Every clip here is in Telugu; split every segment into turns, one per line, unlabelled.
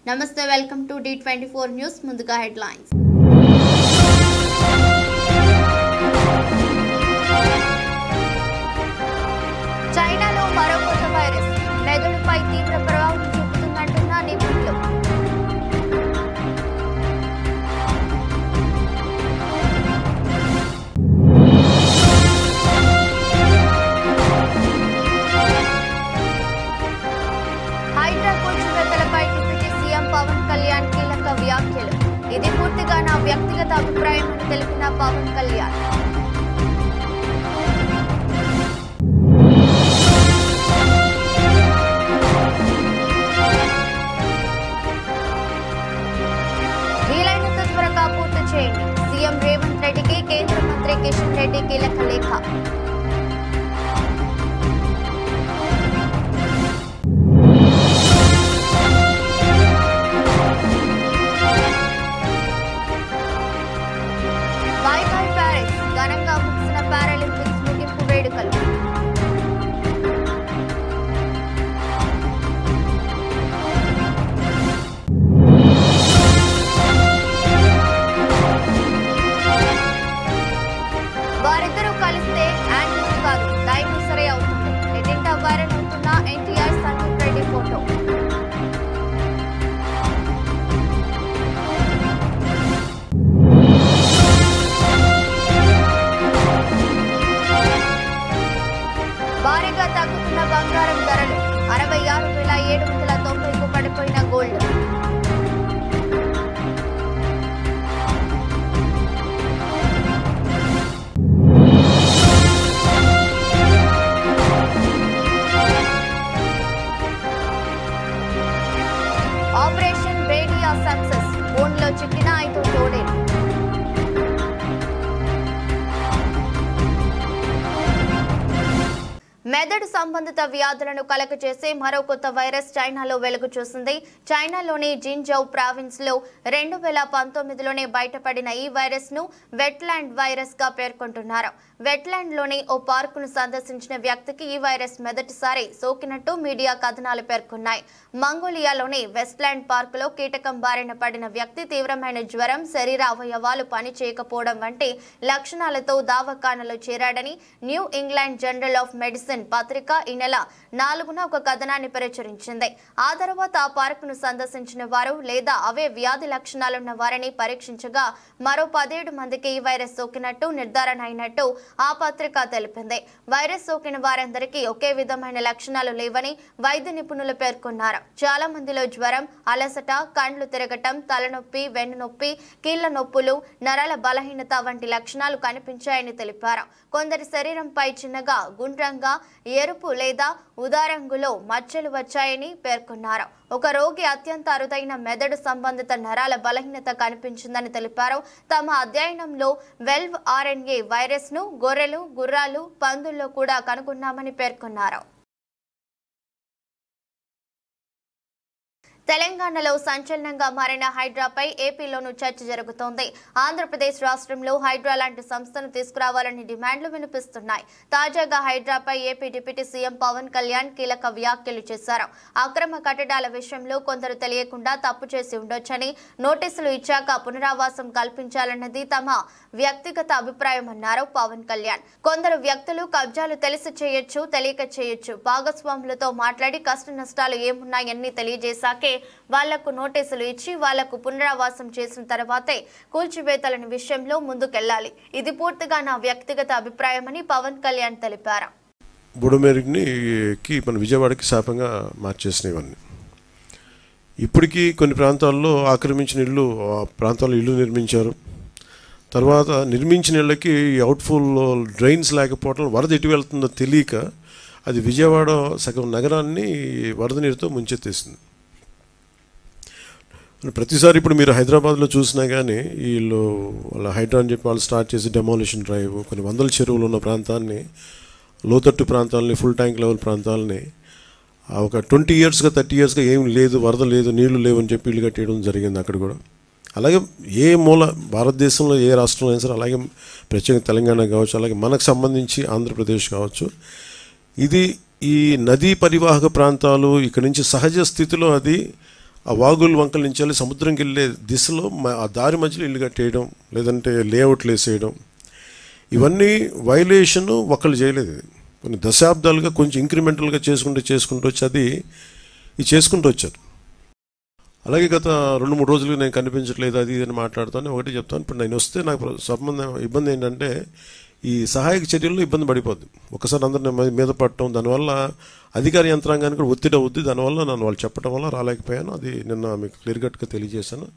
నమస్తే, వెల్కమ్ టు D24 న్యూస్. ముందుగా హెడ్లైన్స్. చైనాలో మరో కొత్త వైరస్ మెదడుపై తీవ్ర ప్రభావం చూపుతుందంటున్న నిపుణులు. హైడ్రా కూల్చివేతలపై డిప్యూటీ సీఎం పవన్ కళ్యాణ్ కీలక వ్యాఖ్యలు. ఇది పూర్తిగా నా వ్యక్తిగత అభిప్రాయం అని తెలిపిన పవన్ కళ్యాణ్. వీలైనంత త్వరగా పూర్తి చేయండి. సీఎం రేవంత్ రెడ్డికి కేంద్ర మంత్రి కిషన్ రెడ్డి కీలక లేఖ. బై బై ప్యారిస్, ఘనంగా ముగిసిన పారాలింపిక్స్ ముగింపు వేడుకలు. వారిద్దరూ కలిస్తే యానిమల్ కాదు, డైనోసరే అవుతుంది. నెట్టింట వైరల్ అవుతున్న ఎన్టీఆర్ సందీప్ రెడ్డి ఫోటో. భారీగా తగ్గుతున్న బంగారం ధరలు. 66,790కు పడిపోయిన గోల్డ్. ఆపరేషన్ బేడియా సక్సెస్, ఫోన్లో చిక్కిన 5 తోడేలు. మెదడు సంబంధిత వ్యాధులను కలగజేసే మరో కొత్త వైరస్ చైనాలో వెలుగు చూసింది. చైనాలోని జిన్జౌ ప్రావిన్స్ లో 2019లోనే బయటపడిన ఈ వైరస్ ను వెట్లాండ్ వైరస్ గా పేర్కొంటున్నారు. వెట్లాండ్ లోని ఓ పార్కును సందర్శించిన వ్యక్తికి ఈ వైరస్ మొదటిసారి సోకినట్టు మీడియా కథనాలు పేర్కొన్నాయి. మంగోలియాలోని వెస్ట్లాండ్ పార్కులో కీటకం బారిన పడిన వ్యక్తి తీవ్రమైన జ్వరం, శరీర అవయవాలు పని చేయకపోవడం వంటి లక్షణాలతో దవాఖానలో చేరాడని New England Journal of Medicine పత్రిక ఈ నెల 4న ఒక కథనాన్ని ప్రచురించింది. ఆ తర్వాత ఆ పార్కును సందర్శించిన వారు లేదా అవే వ్యాధి లక్షణాలున్న వారిని పరీక్షించగా మరో 17 మందికి ఈ వైరస్ సోకినట్టు నిర్ధారణ అయినట్టు ఆ పత్రిక తెలిపింది. వైరస్ సోకిన వారందరికీ ఒకే విధమైన లక్షణాలు లేవని వైద్య నిపుణులు పేర్కొన్నారు. చాలా మందిలో జ్వరం, అలసట, కండ్లు తిరగటం, తలనొప్పి, వెన్నునొప్పి, కీళ్ల నొప్పులు, నరాల బలహీనత వంటి లక్షణాలు కనిపించాయని తెలిపారు. కొందరి శరీరంపై చిన్నగా, గుండ్రంగా, ఎరుపు లేదా ఊదా రంగులో మచ్చలు వచ్చాయని పేర్కొన్నారు. ఒక రోగి అత్యంత అరుదైన మెదడు సంబంధిత నరాల బలహీనత కనిపించిందని తెలిపారు. తమ అధ్యయనంలో 12 RNA వైరస్ ను గొర్రెలు, గుర్రాలు, పందుల్లో కూడా కనుగొన్నామని పేర్కొన్నారు. తెలంగాణలో సంచలనంగా మారిన హైడ్రాపై ఏపీలోనూ చర్చ జరుగుతోంది. ఆంధ్రప్రదేశ్ రాష్ట్రంలో హైడ్రా లాంటి సంస్థను తీసుకురావాలని డిమాండ్లు వినిపిస్తున్నాయి. తాజాగా హైడ్రాపై AP deputy CM Pawan Kalyan కీలక వ్యాఖ్యలు చేశారు. అక్రమ కట్టడాల విషయంలో కొందరు తెలియకుండా తప్పు చేసి ఉండొచ్చని, నోటీసులు ఇచ్చాక పునరావాసం కల్పించాలన్నది తమ వ్యక్తిగత అభిప్రాయం అన్నారు పవన్ కళ్యాణ్. కొందరు వ్యక్తులు కబ్జాలు తెలిసి చేయొచ్చు, తెలియక చేయొచ్చు. భాగస్వాములతో మాట్లాడి కష్ట నష్టాలు ఏమున్నాయని తెలియజేశాకే వాళ్లకు నోటీసులు ఇచ్చి వాళ్లకు పునరావాసం చేసిన తర్వాతే కూల్చివేతలని విషయంలో ముందుకెళ్లాలి. ఇది పూర్తిగా నా వ్యక్తిగత అభిప్రాయమని పవన్ కళ్యాణ్ తెలిపారు.
బుడమేరుకి మన విజయవాడకి శాపంగా మార్చేసినవన్నీ ఇప్పటికీ కొన్ని ప్రాంతాల్లో ఆక్రమించిన ఇళ్ళు, ప్రాంతాల్లో ఇల్లు నిర్మించారు. తర్వాత నిర్మించిన ఇళ్ళకి అవుట్ఫుల్ డ్రైన్స్ లేకపోవడం, వరద ఎటు వెళ్తుందో తెలియక అది విజయవాడ సగం నగరాన్ని వరద నీరుతో ముంచెత్తేసింది. ప్రతిసారి ఇప్పుడు మీరు హైదరాబాద్లో చూసినా కానీ వీళ్ళు వాళ్ళ హైడ్రా అని చెప్పి వాళ్ళు స్టార్ట్ చేసి డెమాలిషన్ డ్రైవ్, కొన్ని వందల చెరువులు ఉన్న ప్రాంతాన్ని, లోతట్టు ప్రాంతాలని, ఫుల్ ట్యాంక్ లెవెల్ ప్రాంతాలని ఒక 20 yearsగా 30 yearsగా ఏం లేదు, వరద లేదు, నీళ్లు లేవు అని చెప్పి ఇల్లు కట్టేయడం జరిగింది అక్కడ కూడా. అలాగే ఏ మూల భారతదేశంలో ఏ రాష్ట్రంలో అయినా సరే, అలాగే ప్రత్యేకంగా తెలంగాణ కావచ్చు, అలాగే మనకు సంబంధించి ఆంధ్రప్రదేశ్ కావచ్చు, ఇది ఈ నదీ పరివాహక ప్రాంతాలు ఇక్కడి నుంచి సహజ స్థితిలో అది ఆ వాగులు వంకల నుంచి వెళ్ళి సముద్రంకి వెళ్ళే దిశలో ఆ దారి మధ్యలో ఇల్లు కట్టేయడం, లేదంటే లేఅవుట్లు వేసేయడం, ఇవన్నీ వైలేషను ఒకళ్ళు చేయలేదు. ఇది కొన్ని దశాబ్దాలుగా కొంచెం ఇంక్రిమెంటల్గా చేసుకుంటూ వచ్చి ఇది చేసుకుంటూ వచ్చారు. అలాగే గత 2-3 రోజులుగా నేను కనిపించట్లేదు అది ఇది అని మాట్లాడుతాను. ఒకటి చెప్తాను, ఇప్పుడు నేను వస్తే నాకు ఇబ్బంది ఏంటంటే ఈ సహాయక చర్యల్లో ఇబ్బంది పడిపోద్ది. ఒకసారి అందరిని మీద పడటం, దానివల్ల అధికార యంత్రాంగానికి కూడా ఒత్తిడి అవుద్ది. దానివల్ల నన్ను వాళ్ళు చెప్పడం వల్ల రాలేకపోయాను. అది నిన్న మీకు క్లియర్ కట్గా తెలియజేశాను.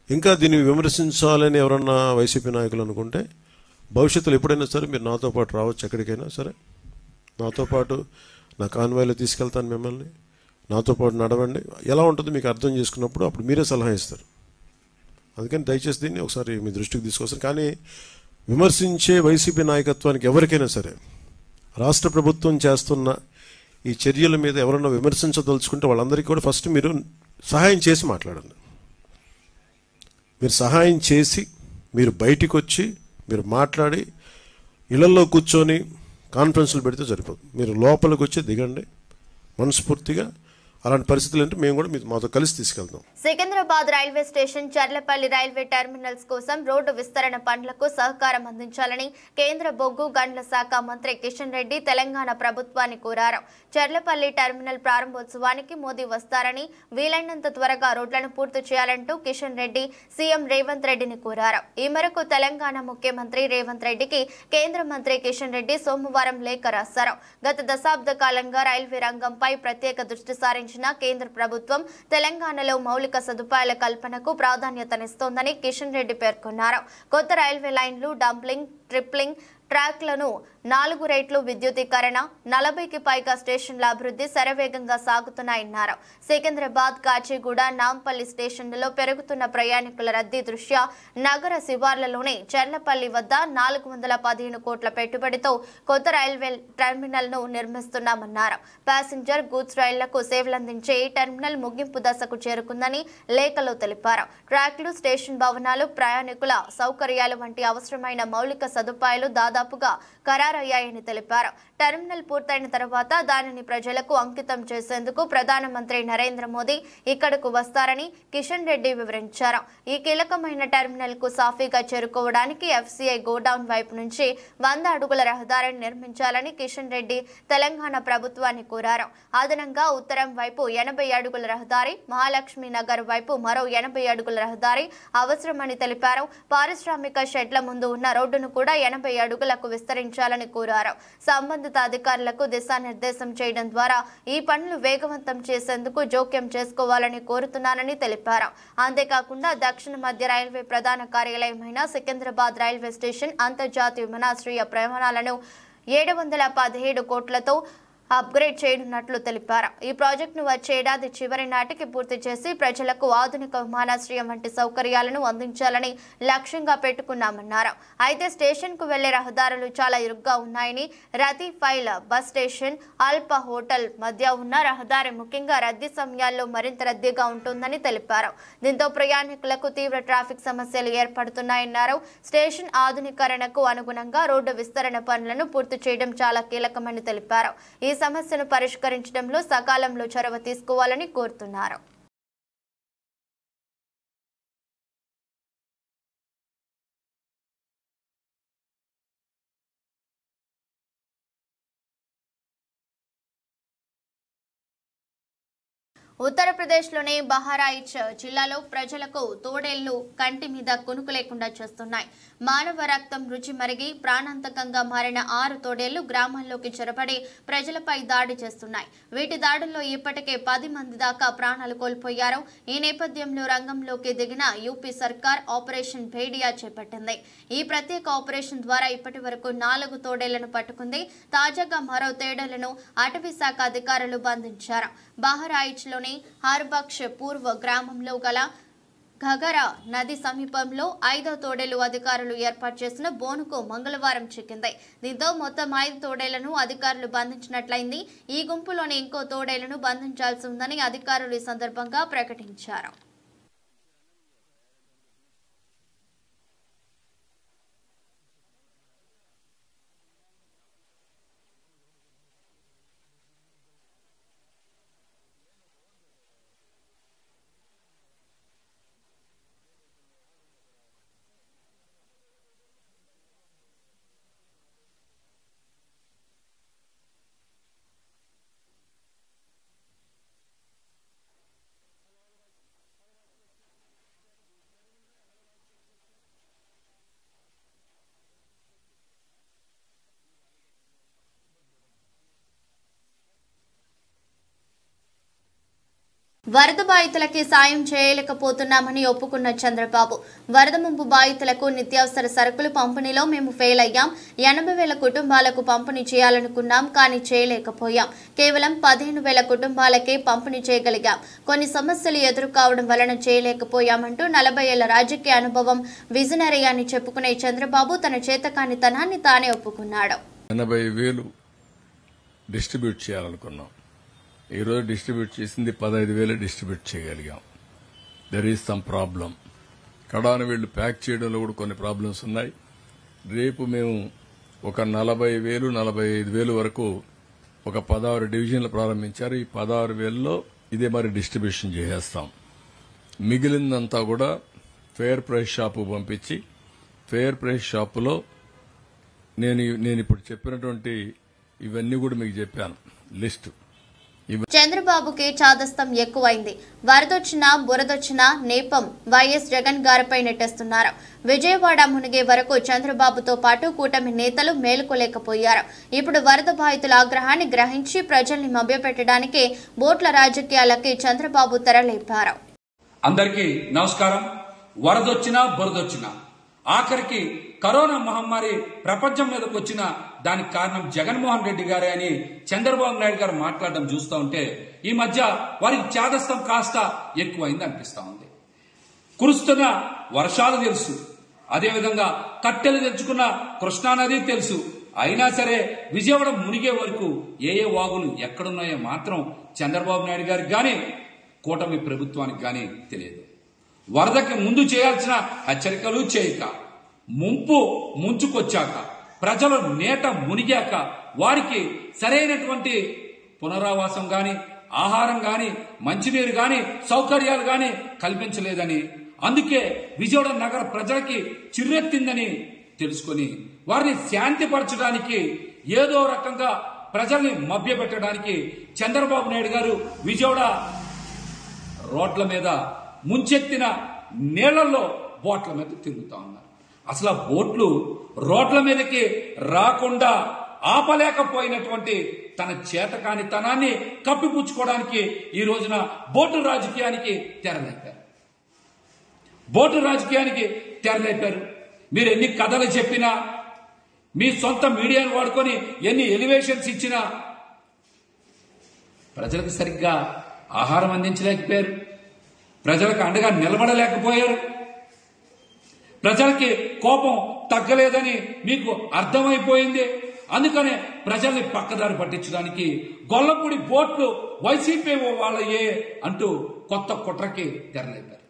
ఇంకా దీన్ని విమర్శించాలని ఎవరన్నా వైసీపీ నాయకులు అనుకుంటే భవిష్యత్తులో ఎప్పుడైనా సరే మీరు నాతో పాటు రావచ్చు, ఎక్కడికైనా సరే నాతో పాటు నా కాన్వాయ్లో తీసుకెళ్తాను మిమ్మల్ని. నాతో పాటు నడవండి, ఎలా ఉంటుందో మీకు అర్థం చేసుకున్నప్పుడు అప్పుడు మీరే సలహా ఇస్తారు. అందుకని దయచేసి దీన్ని ఒకసారి మీ దృష్టికి తీసుకొస్తాను. కానీ విమర్శించే వైసీపీ నాయకత్వానికి ఎవరికైనా సరే రాష్ట్ర ప్రభుత్వం చేస్తున్న ఈ చర్యల మీద ఎవరన్నా విమర్శించదలుచుకుంటే వాళ్ళందరికీ కూడా ఫస్ట్ మీరు సహాయం చేసి మాట్లాడండి. మీరు సహాయం చేసి మీరు బయటికి వచ్చి మీరు మాట్లాడి ఇళ్లలో కూర్చొని కాన్ఫరెన్స్లు పెడితే సరిపోదు. మీరు లోపలికి వచ్చి దిగండి మనస్ఫూర్తిగా. అలాంటి పరిస్థితులు అంటే మేము కూడా మాతో కలిసి తీసుకెళ్తాం.
Secunderabad railway station, Cherlapalli railway terminals కోసం రోడ్డు విస్తరణ పనులకు సహకారం అందించాలని కేంద్ర బొగ్గు గనుల శాఖ మంత్రి కిషన్ రెడ్డి తెలంగాణ ప్రభుత్వాన్ని కోరారు. చర్లపల్లి టెర్మినల్ ప్రారంభోత్సవానికి మోదీ వస్తారని, వీలైనంత త్వరగా రోడ్లను పూర్తి చేయాలంటూ కిషన్ రెడ్డి సీఎం రేవంత్ రెడ్డిని కోరారు. ఈ మేరకు తెలంగాణ ముఖ్యమంత్రి రేవంత్ రెడ్డికి కేంద్ర మంత్రి కిషన్ రెడ్డి సోమవారం లేఖ రాశారు. గత దశాబ్ద కాలంగా రైల్వే రంగంపై ప్రత్యేక దృష్టి సారించిన కేంద్ర ప్రభుత్వం తెలంగాణలో మౌలిక సదుపాయాల కల్పనకు ప్రాధాన్యతనిస్తోందని కిషన్ రెడ్డి పేర్కొన్నారు. కొత్త రైల్వే లైన్లు, డంప్లింగ్, ట్రిప్లింగ్ ట్రాక్లను 4 రేట్లు విద్యుదీకరణ, 40కి పైగా స్టేషన్ల అభివృద్ధి శరవేగంగా సాగుతున్నాయన్నారు. సికింద్రాబాద్, కాచిగూడ, నాంపల్లి స్టేషన్లలో పెరుగుతున్న ప్రయాణికుల రద్దీ దృష్ట్యా నగర శివార్లలోని చర్లపల్లి వద్ద 415 కోట్ల పెట్టుబడితో కొత్త రైల్వే టెర్మినల్ను నిర్మిస్తున్నామన్నారు. ప్యాసింజర్, గూడ్స్ రైళ్లకు సేవలందించే ఈ టెర్మినల్ ముగింపు దశకు చేరుకుందని లేఖలో తెలిపారు. ట్రాక్లు, స్టేషన్ భవనాలు, ప్రయాణికుల సౌకర్యాలు వంటి అవసరమైన మౌలిక సదుపాయాలు దాదాపుగా ఖరారయ్యాయని తెలిపారు. టెర్మినల్ పూర్తయిన తర్వాత దానిని ప్రజలకు అంకితం చేసేందుకు ప్రధానమంత్రి నరేంద్ర మోదీ ఇక్కడకు వస్తారని కిషన్ రెడ్డి వివరించారు. ఈ కీలకమైన టెర్మినల్ కు సాఫీగా చేరుకోవడానికి ఎఫ్సీఐ గోడౌన్ వైపు నుంచి 100 అడుగుల రహదారిని నిర్మించాలని కిషన్ రెడ్డి తెలంగాణ ప్రభుత్వాన్ని కోరారు. అదనంగా ఉత్తరం వైపు 80 అడుగుల రహదారి, మహాలక్ష్మి నగర్ వైపు మరో 80 అడుగుల రహదారి అవసరమని తెలిపారు. పారిశ్రామిక షెడ్ల ముందు ఉన్న రోడ్డును కూడా 80 అడుగులకు విస్తరించాలని కోరారు. సంబంధిత అధికారులకు దిశానిర్దేశం చేయడం ద్వారా ఈ పనులు వేగవంతం చేసేందుకు జోక్యం చేసుకోవాలని కోరుతున్నానని తెలిపారు. అంతేకాకుండా దక్షిణ మధ్య రైల్వే ప్రధాన కార్యాలయమైన సికింద్రాబాద్ రైల్వే స్టేషన్ అంతర్జాతీయ విమానాశ్రయ ప్రమాణాలను 717 కోట్లతో అప్గ్రేడ్ చేయనున్నట్లు తెలిపారు. ఈ ప్రాజెక్టును వచ్చే ఏడాది చివరి నాటికి పూర్తి చేసి ప్రజలకు ఆధునిక విమానాశ్రయం వంటి సౌకర్యాలను అందించాలని లక్ష్యంగా పెట్టుకున్నామన్నారు. అయితే స్టేషన్ కు వెళ్లే రహదారులు చాలా ఇరుగ్గా ఉన్నాయని, రతి ఫైల్ బస్ స్టేషన్, అల్ప హోటల్ మధ్య ఉన్న రహదారి ముఖ్యంగా రద్దీ సమయాల్లో మరింత రద్దీగా ఉంటుందని తెలిపారు. దీంతో ప్రయాణికులకు తీవ్ర ట్రాఫిక్ సమస్యలు ఏర్పడుతున్నాయన్నారు. స్టేషన్ ఆధునీకరణకు అనుగుణంగా రోడ్డు విస్తరణ పనులను పూర్తి చేయడం చాలా కీలకమని తెలిపారు. ఈ సమస్యను పరిష్కరించడంలో సకాలంలో చొరవ తీసుకోవాలని కోరుతున్నారు. ఉత్తరప్రదేశ్లోని బహరాయిచ్ జిల్లాలో ప్రజలకు తోడేళ్లు కంటి మీద కునుకు లేకుండా చేస్తున్నాయి. మానవ రక్తం రుచి మరిగి ప్రాణాంతకంగా మారిన 6 తోడేళ్లు గ్రామాల్లోకి చొరబడి ప్రజలపై దాడి చేస్తున్నాయి. వీటి దాడుల్లో ఇప్పటికే 10 మంది దాకా ప్రాణాలు కోల్పోయారు. ఈ నేపథ్యంలో రంగంలోకి దిగిన యూపీ సర్కార్ ఆపరేషన్ భేడియా చేపట్టింది. ఈ ప్రత్యేక ఆపరేషన్ ద్వారా ఇప్పటి వరకు 4 తోడేళ్లను పట్టుకుంది. తాజాగా మరో తేడేళ్లను అటవీ శాఖ అధికారులు బంధించారు. బహరాయిచ్లోని హర్బక్ష్ పూర్వ గ్రామంలో గల ఘగరా నది సమీపంలో 5వ తోడేలు అధికారులు ఏర్పాటు చేసిన బోనుకు మంగళవారం చిక్కింది. దీంతో మొత్తం 5 తోడేళ్లను అధికారులు బంధించినట్లయింది. ఈ గుంపులోని ఇంకో తోడేళ్లను బంధించాల్సి ఉందని అధికారులు ఈ సందర్భంగా ప్రకటించారు. వరద బాధితులకి సాయం చేయలేకపోతున్నామని ఒప్పుకున్న చంద్రబాబు. వరద ముంపు బాధితులకు నిత్యావసర సరుకులు పంపిణీలో మేము ఫెయిల్ అయ్యాం. 80,000 కుటుంబాలకు పంపిణీ చేయాలనుకున్నాం, కానీ చేయలేకపోయాం. కేవలం 15,000 కుటుంబాలకే పంపిణీ చేయగలిగాం. కొన్ని సమస్యలు ఎదురు కావడం వలన చేయలేకపోయామంటూ 40 ఏళ్ల రాజకీయ అనుభవం, విజనరీ అని చెప్పుకునే చంద్రబాబు తన చేతకానితనాన్ని తానే ఒప్పుకున్నాడు.
80,000 డిస్ట్రిబ్యూట్ చేయాలనుకున్నాం. ఈరోజు డిస్ట్రిబ్యూట్ చేసింది 15,000 డిస్ట్రిబ్యూట్ చేయగలిగాం. There is some problem. కడాన వీళ్లు ప్యాక్ చేయడంలో కూడా కొన్ని ప్రాబ్లమ్స్ ఉన్నాయి. రేపు మేము ఒక 40,000, 45,000 వరకు ఒక 16 డివిజన్లు ప్రారంభించారు. ఈ 16,000లో ఇదే మరి డిస్ట్రిబ్యూషన్ చేసేస్తాం. మిగిలిందంతా కూడా ఫెయిర్ ప్రైస్ షాపు పంపించి ఫెయిర్ ప్రైస్ షాపులో నేను ఇప్పుడు చెప్పినటువంటి ఇవన్నీ కూడా మీకు చెప్పాను లిస్టు.
చంద్రబాబుకి చాదస్తం ఎక్కువైంది. వరదొచ్చినా బురదొచ్చినా నేపం వైఎస్ జగన్ గారిపై నెట్టేస్తున్నారు. విజయవాడ మునిగే వరకు చంద్రబాబుతో పాటు కూటమి నేతలు మేలుకోలేకపోయారు. ఇప్పుడు వరద బాధితుల ఆగ్రహాన్ని గ్రహించి ప్రజల్ని మభ్యపెట్టడానికి బోట్ల రాజకీయాలకి చంద్రబాబు తెరలేపారు.
అందరికీ నమస్కారం. వరదొచ్చినా బురదొచ్చినా ఆఖరికి కరోనా మహమ్మారి ప్రపంచం మీదకి వచ్చిన దానికి కారణం జగన్మోహన్ రెడ్డి గారే అని చంద్రబాబు నాయుడు గారు మాట్లాడడం చూస్తూ ఉంటే ఈ మధ్య వారికి చాదస్తం కాస్త ఎక్కువైంది అనిపిస్తా ఉంది. కురుస్తున్న వర్షాలు తెలుసు, అదేవిధంగా కట్టెలు తెచ్చుకున్న కృష్ణానది తెలుసు. అయినా సరే విజయవాడ మునిగే వరకు ఏ వాగులు ఎక్కడున్నాయో మాత్రం చంద్రబాబు నాయుడు గారికి గాని కూటమి ప్రభుత్వానికి గాని తెలియదు. వరదకి ముందు చేయాల్సిన హెచ్చరికలు చేయక, ముంపు ముంచుకొచ్చాక, ప్రజలు నేట మునిగాక వారికి సరైనటువంటి పునరావాసం గాని, ఆహారం గాని, మంచినీరు గాని, సౌకర్యాలు గాని కల్పించలేదని, అందుకే విజయవాడ నగర ప్రజలకి చిర్రెత్తిందని తెలుసుకొని వారిని శాంతిపరచడానికి ఏదో రకంగా ప్రజల్ని మభ్యపెట్టడానికి చంద్రబాబు నాయుడు గారు విజయవాడ రోడ్ల మీద ముంచెత్తిన నీళ్లలో బోట్ల మీద తిరుగుతా ఉన్నారు. అసలు ఆ బోట్లు రోడ్ల మీదకి రాకుండా ఆపలేకపోయినటువంటి తన చేతకానితనాన్ని కప్పిపుచ్చుకోవడానికి ఈ రోజున బోటు రాజకీయానికి తెరలేపారు. బోటు రాజకీయానికి తెరలేపారు. మీరు ఎన్ని కథలు చెప్పినా, మీ సొంత మీడియాను వాడుకొని ఎన్ని ఎలివేషన్స్ ఇచ్చినా ప్రజలకు సరిగ్గా ఆహారం అందించలేకపోయారు. ప్రజలకు అండగా నిలబడలేకపోయారు. ప్రజలకి కోపం తగ్గలేదని మీకు అర్థమైపోయింది. అందుకనే ప్రజల్ని పక్కదారి పట్టించడానికి గొల్లపూడి బోట్లు వైసీపీ వాళ్ళయే అంటూ కొత్త కుట్రకి తెరలేపారు.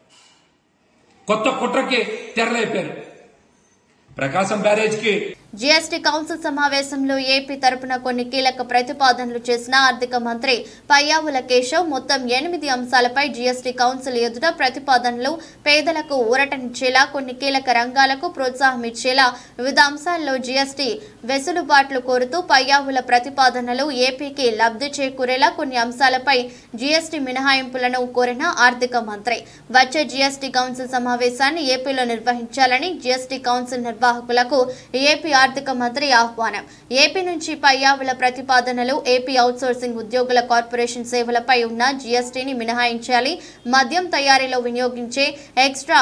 ప్రకాశం బ్యారేజ్కి
జీఎస్టీ కౌన్సిల్ సమావేశంలో ఏపీ తరపున కొన్ని కీలక ప్రతిపాదనలు చేసిన ఆర్థిక మంత్రి పయ్యావుల కేశవ్ మొత్తం 8 అంశాలపై జీఎస్టీ కౌన్సిల్ ఎదుట ప్రతిపాదనలు పేదలకు ఊరటనిచ్చేలా, కొన్ని కీలక రంగాలకు ప్రోత్సాహం ఇచ్చేలా వివిధ అంశాల్లో జీఎస్టీ వెసులుబాట్లు కోరుతూ పయ్యావుల ప్రతిపాదనలు ఏపీకి లబ్ధి చేకూరేలా కొన్ని అంశాలపై జీఎస్టీ మినహాయింపులను కోరిన ఆర్థిక మంత్రి వచ్చే జీఎస్టీ కౌన్సిల్ సమావేశాన్ని ఏపీలో నిర్వహించాలని జీఎస్టీ కౌన్సిల్ నిర్వాహకులకు ఏపీ ఆర్థిక మంత్రి ఆహ్వానం. ఏపీ నుంచి పయ్యావుల ప్రతిపాదనలు ఏపీ అవుట్సోర్సింగ్ ఉద్యోగుల కార్పొరేషన్ సేవలపై ఉన్న జీఎస్టీని మినహాయించాలి. మద్యం తయారీలో వినియోగించే ఎక్స్ట్రా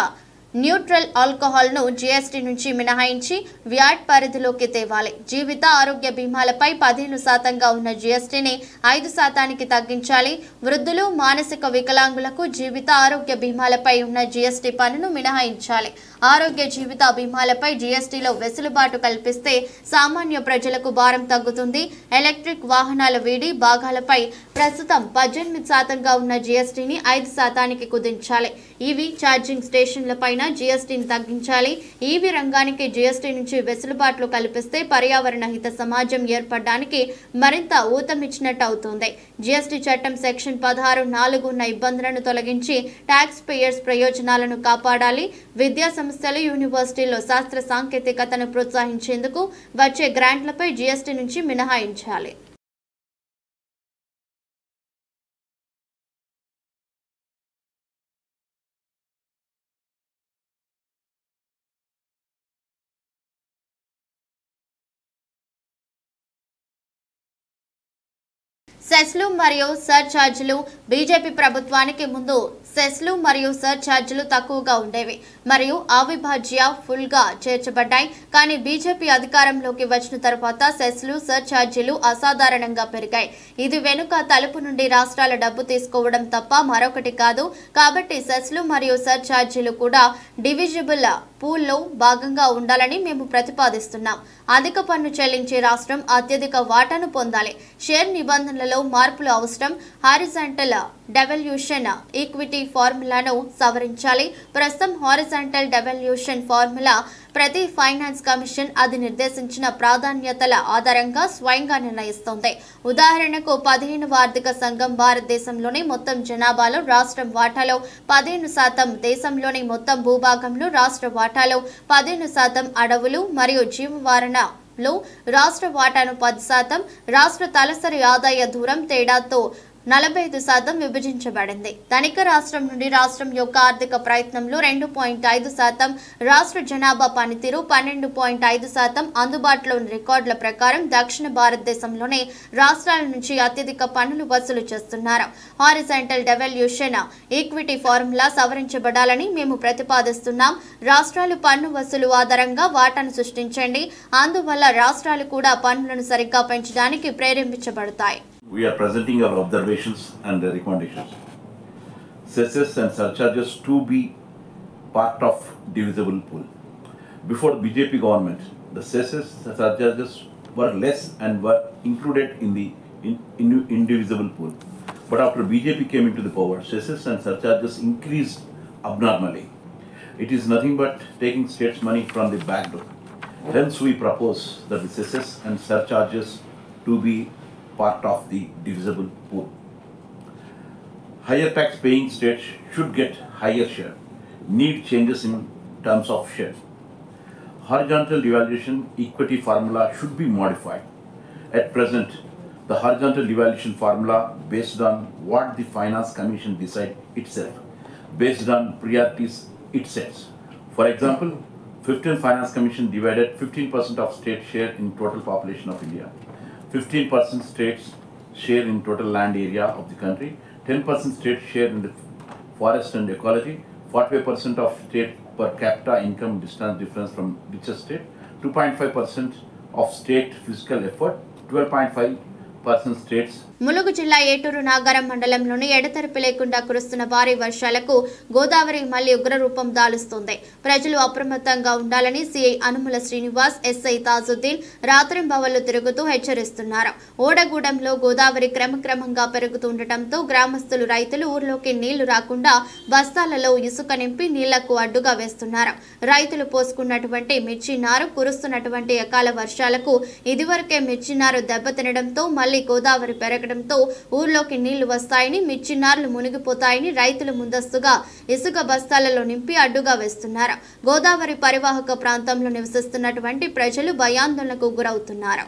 న్యూట్రల్ ఆల్కహాల్ ను జీఎస్టీ నుంచి మినహాయించి వ్యాట్ పరిధిలోకి తేవాలి. జీవిత ఆరోగ్య బీమాలపై 15% ఉన్న జీఎస్టీని 5% తగ్గించాలి. వృద్ధులు, మానసిక వికలాంగులకు జీవిత ఆరోగ్య బీమాలపై ఉన్న జీఎస్టీ పన్నును మినహాయించాలి. ఆరోగ్య జీవిత బీమాలపై జీఎస్టీలో వెసులుబాటు కల్పిస్తే సామాన్య ప్రజలకు భారం తగ్గుతుంది. ఎలక్ట్రిక్ వాహనాల వీడి భాగాలపై ప్రస్తుతం 18% ఉన్న జీఎస్టీని 5% కుదించాలి. ఈవీ ఛార్జింగ్ స్టేషన్లపైన జీఎస్టీని తగ్గించాలి. ఈవీ రంగానికి జీఎస్టీ నుంచి వెసులుబాట్లు కల్పిస్తే పర్యావరణ హిత సమాజం ఏర్పడడానికి మరింత ఊతమిచ్చినట్టు అవుతుంది. జీఎస్టీ చట్టం సెక్షన్ 16(4) ఉన్న ఇబ్బందులను తొలగించి ట్యాక్స్ పేయర్స్ ప్రయోజనాలను కాపాడాలి. విద్యా సంస్థలు, యూనివర్సిటీల్లో శాస్త్ర సాంకేతికతను ప్రోత్సహించేందుకు వచ్చే గ్రాంట్లపై జీఎస్టీ నుంచి మినహాయించాలి. సెస్లు మరియు సర్ఛార్జీలు బీజేపీ ప్రభుత్వానికి ముందు సెస్లు మరియు సర్ఛార్జీలు తక్కువగా ఉండేవి మరియు అవిభాజ్య ఫుల్ గా చేర్చబడ్డాయి. కానీ బీజేపీ అధికారంలోకి వచ్చిన తర్వాత సెస్లు సర్ఛార్జీలు అసాధారణంగా పెరిగాయి. ఇది వెనుక తలుపు నుండి రాష్ట్రాల డబ్బు తీసుకోవడం తప్ప మరొకటి కాదు. కాబట్టి సెస్లు మరియు సర్ఛార్జీలు కూడా డివిజిబుల్ పూల్లో భాగంగా ఉండాలని మేము ప్రతిపాదిస్తున్నాం. అధిక పన్ను చెల్లించే రాష్ట్రం అత్యధిక వాటాను పొందాలి. షేర్ నిబంధనలలో మార్పులు అవసరం. హారిజాంటల్ డెవల్యూషన్ ఈక్విటీ ఫార్ములాను సవరించాలి. ప్రస్తుతం హారిజాంటల్ డెవల్యూషన్ ఫార్ములా ప్రతి ఫైనాన్స్ కమిషన్ అది నిర్దేశించిన ప్రాధాన్యతల ఆధారంగా స్వయంగా నిర్ణయిస్తోంది. ఉదాహరణకు 15వ ఆర్థిక సంఘం భారతదేశంలోని మొత్తం జనాభాలో రాష్ట్రం వాటాలో 15%, దేశంలోని మొత్తం భూభాగంలో రాష్ట్ర వాటాలో 15%, అడవులు మరియు జీవవరణలో రాష్ట్ర వాటాను 10%, రాష్ట్ర తలసరి ఆదాయ దూరం తేడాతో 45% విభజించబడింది. ధనిక రాష్ట్రం నుండి రాష్ట్రం యొక్క ఆర్థిక ప్రయత్నంలో 2.5%, రాష్ట్ర జనాభా పనితీరు 12.5%. అందుబాటులోని రికార్డుల ప్రకారం దక్షిణ భారతదేశంలోని రాష్ట్రాల నుంచి అత్యధిక పన్నులు వసూలు చేస్తున్నారు. హారిజాంటల్ డెవల్యూషన్ ఈక్విటీ ఫార్ములా సవరించబడాలని మేము ప్రతిపాదిస్తున్నాం. రాష్ట్రాలు పన్ను వసూలు ఆధారంగా వాటాను సృష్టించండి. అందువల్ల రాష్ట్రాలు కూడా పన్నులను సరిగ్గా పెంచడానికి ప్రేరేపించబడతాయి.
We are presenting our observations and recommendations. Cesses and surcharges to be part of divisible pool. Before the BJP government, the cesses and surcharges were less and were included in the indivisible pool. But after BJP came into the power, cesses and surcharges increased abnormally. It is nothing but taking states' money from the back door. Hence, we propose that the cesses and surcharges to be part of the divisible pool. Higher tax paying states should get higher share. Need changes in terms of share. Horizontal devaluation equity formula should be modified. At present, the horizontal devaluation formula based on what the Finance Commission decide itself, based on priorities it sets. For example, 15th Finance Commission divided 15% of state share in total population of India. 15% states share in total land area of the country, 10% state share in the forest and ecology, 45% of state per capita income distance difference from richest state, 2.5% of state fiscal effort, 12.5% states.
Mulugu జిల్లా ఏటూరు నాగారం మండలంలోని ఎడతెరిపి లేకుండా కురుస్తున్న భారీ వర్షాలకు గోదావరి మళ్లీ ఉగ్రరూపం దాలుస్తోంది. ప్రజలు అప్రమత్తంగా ఉండాలని సిఐ అనుముల శ్రీనివాస్, ఎస్ఐ తాజుద్దీన్ రాత్రింబవళ్లు తిరుగుతూ హెచ్చరిస్తున్నారు. ఓడగూడెంలో గోదావరి క్రమక్రమంగా పెరుగుతుండటంతో గ్రామస్తులు, రైతులు ఊర్లోకి నీళ్లు రాకుండా బస్తాలలో ఇసుక నింపి నీళ్లకు అడ్డుగా వేస్తున్నారు. రైతులు పోసుకున్నటువంటి మిర్చి నారు కురుస్తున్నటువంటి అకాల వర్షాలకు ఇదివరకే మిర్చి నారు దెబ్బతినడంతో మళ్లీ గోదావరి పెరగడంతో ఊర్లోకి నీళ్లు వస్తాయని, మిర్చినార్లు మునిగిపోతాయని రైతులు ముందస్తుగా ఇసుక బస్తాలలో నింపి అడ్డుగా వేస్తున్నారు. గోదావరి పరివాహక ప్రాంతంలో నివసిస్తున్నటువంటి ప్రజలు భయాందోళనకు గురవుతున్నారు.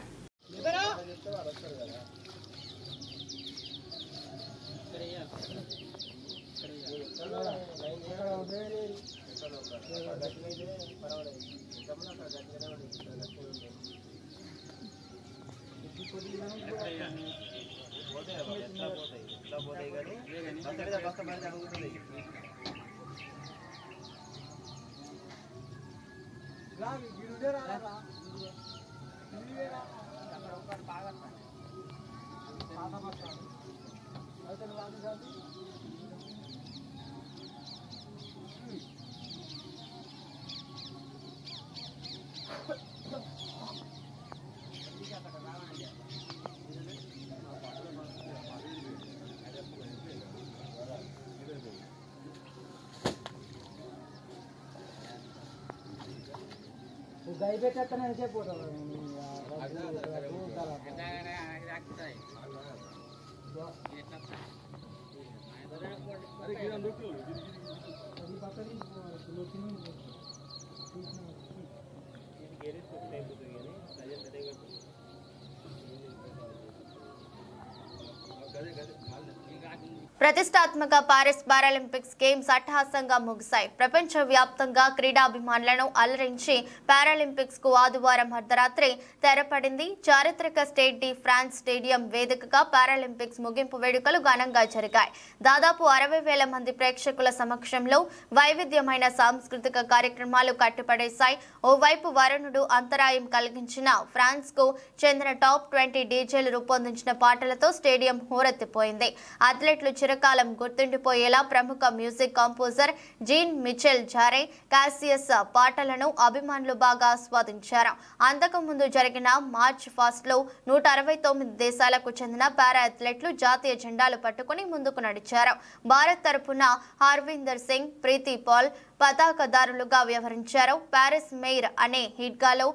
ప్రతిష్టాత్మక పారిస్ పారాలింపిక్స్ గేమ్స్ అట్టహాసంగా ముగిశాయి. ప్రపంచ వ్యాప్తంగా క్రీడాభిమానులను అలరించి పారాలింపిక్స్ కు ఆదివారం అర్ధరాత్రి తెరపడింది. చారిత్రక స్టేట్ డి ఫ్రాన్స్ స్టేడియం వేదికగా పారాలింపిక్స్ ముగింపు వేడుకలు ఘనంగా జరిగాయి. దాదాపు 60,000 మంది ప్రేక్షకుల సమక్షంలో వైవిధ్యమైన సాంస్కృతిక కార్యక్రమాలు కట్టిపడేశాయి. ఓవైపు వరుణుడు అంతరాయం కలిగించిన ఫ్రాన్స్ కు చెందిన టాప్ 20 డీజేలు రూపొందించిన పాటలతో స్టేడియం హోరెత్తిపోయింది. అథ్లెట్లు చిరకాలం గుర్తుండిపోయేలా ప్రముఖ మ్యూజిక్ కంపోజర్ జీన్ మిచెల్ జారే కాసియస్ పాటలను అభిమానులు బాగా ఆస్వాదించారు. అంతకుముందు జరిగిన మార్చ్ ఫాస్ట్ లో 169 దేశాలకు చెందిన పారా అథ్లెట్లు జాతీయ జెండాలు పట్టుకుని ముందుకు నడిచారు. భారత్ తరపున హార్విందర్ సింగ్, ప్రీతి పాల్ పతాకదారులుగా వ్యవహరించారు. పారిస్ మెయిర్ అనే హిడ్గాలో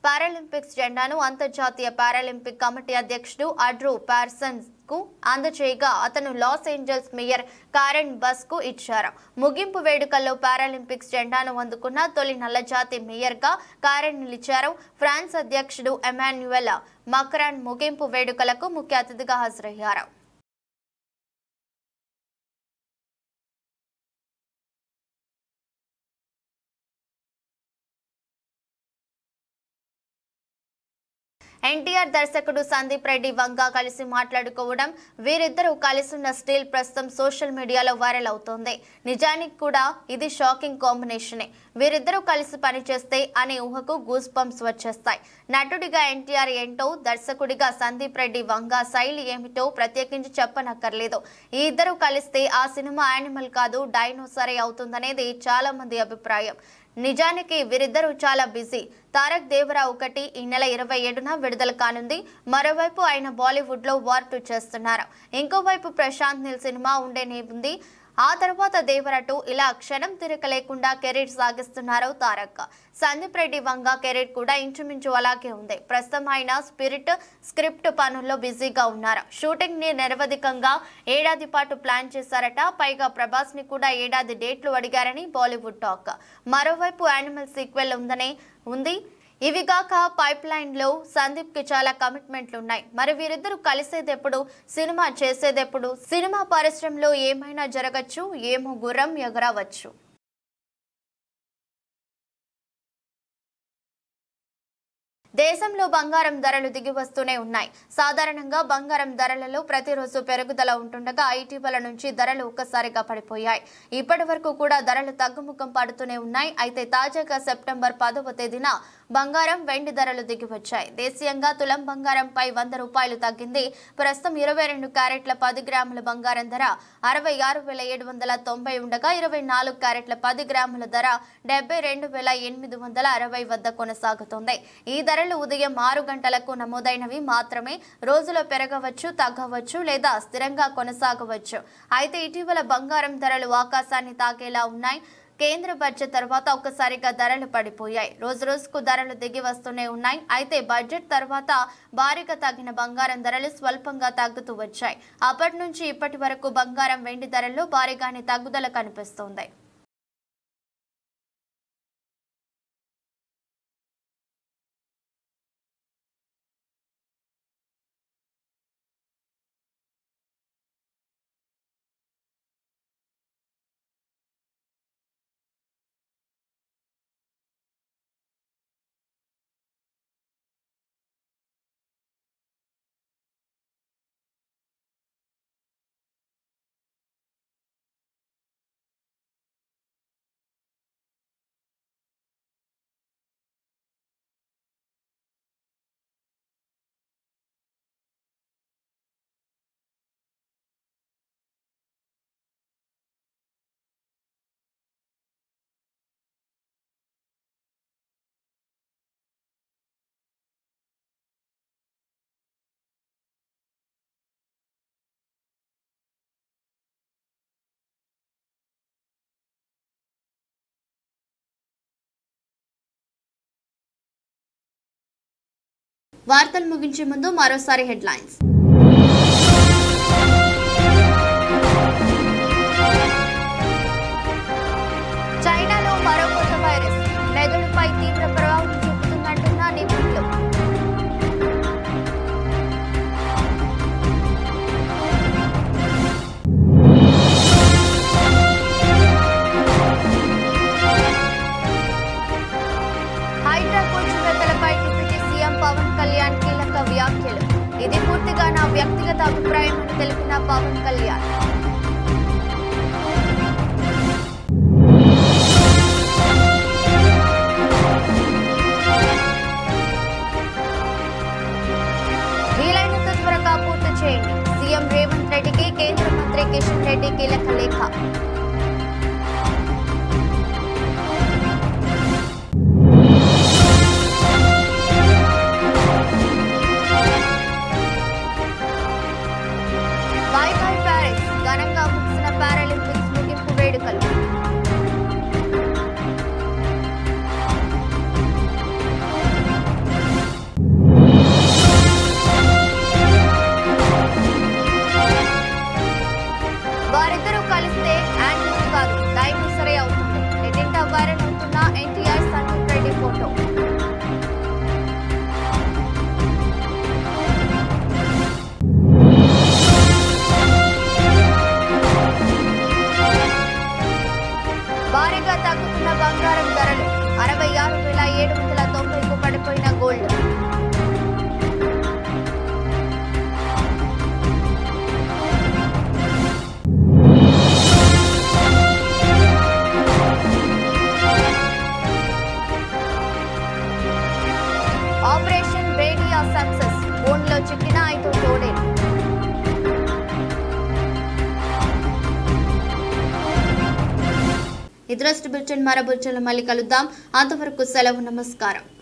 పారాలింపిక్స్ జెండాను అంతర్జాతీయ పారాలింపిక్ కమిటీ అధ్యక్షుడు అడ్రూ పార్సన్స్ కు అందజేయగా అతను లాస్ ఏంజల్స్ మేయర్ కారెన్ బస్ కు ఇచ్చారు. ముగింపు వేడుకల్లో పారాలింపిక్స్ జెండాను అందుకున్న తొలి నల్లజాతి మేయర్ గా కారెన్ నిలిచారు. ఫ్రాన్స్ అధ్యక్షుడు ఎమాన్యుయల్ మక్రాన్ ముగింపు వేడుకలకు ముఖ్య అతిథిగా హాజరయ్యారు. ఎన్టీఆర్ దర్శకుడు సందీప్ రెడ్డి వంగ కలిసి మాట్లాడుకోవడం, వీరిద్దరూ కలిసున్న స్టిల్ ప్రస్తుతం సోషల్ మీడియాలో వైరల్ అవుతోంది. నిజానికి కూడా ఇది షాకింగ్ కాంబినేషనే. వీరిద్దరూ కలిసి పనిచేస్తే అనే ఊహకు గూస్ బంప్స్ వచ్చేస్తాయి. నటుడిగా ఎన్టీఆర్ ఏంటో, దర్శకుడిగా సందీప్ రెడ్డి వంగ శైలి ఏమిటో ప్రత్యేకించి చెప్పనక్కర్లేదు. ఈ ఇద్దరు కలిస్తే ఆ సినిమా యానిమల్ కాదు డైనోసరే అవుతుందనేది చాలా మంది అభిప్రాయం. నిజానికి వీరిద్దరూ చాలా బిజీ. తారక్ దేవరా 1 ఈ నెల 27న విడుదల కానుంది. మరోవైపు ఆయన బాలీవుడ్ లో వార్ 2 చేస్తున్నారు. ఇంకోవైపు ప్రశాంత్ నీల్ సినిమా ఉండేనేముంది. ఆ తర్వాత దేవరా 2 ఇలా క్షణం తిరగ లేకుండా కెరీర్ సాగిస్తున్నారు తారక్. సందీప్ రెడ్డి వంగ కెరీర్ కూడా ఇంచుమించు అలాగే ఉంది. ప్రస్తుతం ఆయన స్క్రిప్ట్ పనుల్లో బిజీగా ఉన్నారు. షూటింగ్ ని నిరవధికంగా ఏడాది పాటు ప్లాన్ చేశారట. పైగా ప్రభాస్ ని కూడా ఏడాది డేట్లు అడిగారని బాలీవుడ్ టాక్. మరోవైపు యానిమల్ సీక్వెల్ ఉంది. ఇవిగాక పైప్ లైన్ లో సందీప్ కి చాలా కమిట్మెంట్లు ఉన్నాయి. మరి వీరిద్దరూ కలిసేదెప్పుడు, సినిమా చేసేదెప్పుడు? సినిమా పరిశ్రమలో ఏమైనా జరగచ్చు, ఏమో గుర్రం ఎగరవచ్చు. దేశంలో బంగారం ధరలు దిగి వస్తూనే ఉన్నాయి. సాధారణంగా బంగారం ధరలలో ప్రతిరోజు పెరుగుదల ఉంటుండగా ఇటీవల నుంచి ధరలు ఒక్కసారిగా పడిపోయాయి. ఇప్పటి వరకు కూడా ధరలు తగ్గుముఖం పడుతూనే ఉన్నాయి. అయితే తాజాగా సెప్టెంబర్ 10వ తేదీన బంగారం, వెండి ధరలు దిగి వచ్చాయి. దేశీయంగా తులం బంగారంపై 100 రూపాయలు తగ్గింది. ప్రస్తుతం 22 క్యారెట్ల 10 గ్రాముల బంగారం ధర 66,790 ఉండగా 24 క్యారెట్ల 10 గ్రాముల ధర 72,860 వద్ద కొనసాగుతోంది. ఈ ధరలు ఉదయం 6 గంటలకు నమోదైనవి మాత్రమే. రోజులో పెరగవచ్చు, తగ్గవచ్చు లేదా స్థిరంగా కొనసాగవచ్చు. అయితే ఇటీవల బంగారం ధరలు ఆకాశాన్ని తాకేలా ఉన్నాయి. కేంద్ర బడ్జెట్ తర్వాత ఒక్కసారిగా ధరలు పడిపోయాయి. రోజు రోజుకు ధరలు దిగి వస్తూనే ఉన్నాయి. అయితే బడ్జెట్ తర్వాత భారీగా తగ్గిన బంగారం ధరలు స్వల్పంగా తగ్గుతూ వచ్చాయి. అప్పటి నుంచి ఇప్పటి వరకు బంగారం, వెండి ధరల్లో భారీగానే తగ్గుదల కనిపిస్తోంది. వార్తలు ముగించే ముందు మరోసారి హెడ్లైన్స్. చైనాలో మరో కొత్త వైరస్ మెదడుపై తీవ్ర ప్రభావం చూపుతుందంటున్న నిపుణులు. పవన్ కళ్యాణ్. వీలైనంత త్వరగా పూర్తి చేయండి. సీఎం రేవంత్ రెడ్డికి కేంద్ర మంత్రి కిషన్ రెడ్డి కీలక లేఖ. బై బై ప్యారిస్, ఘనంగా ముగిసిన పారాలింపిక్స్ ముగింపు వేడుకలు. వారిద్దరూ కలిస్తే యానిమల్ కాదు డైనోసరే అవుతుంది. నెట్టింట వైరల్ అవుతున్న ఎన్టీఆర్ సందీప్ రెడ్డి ఫోటో. భారీగా తగ్గుతున్న బంగారం ధరలు. 66,790కు పడిపోయిన గోల్డ్. ఆపరేషన్ బేడియా సక్సెస్, ఫోన్లో చిక్కిన 5 తోడేలు. ఇది బులెటిన్. మరో బులెటిన్లో మళ్ళీ కలుద్దాం. అంతవరకు సెలవు. నమస్కారం.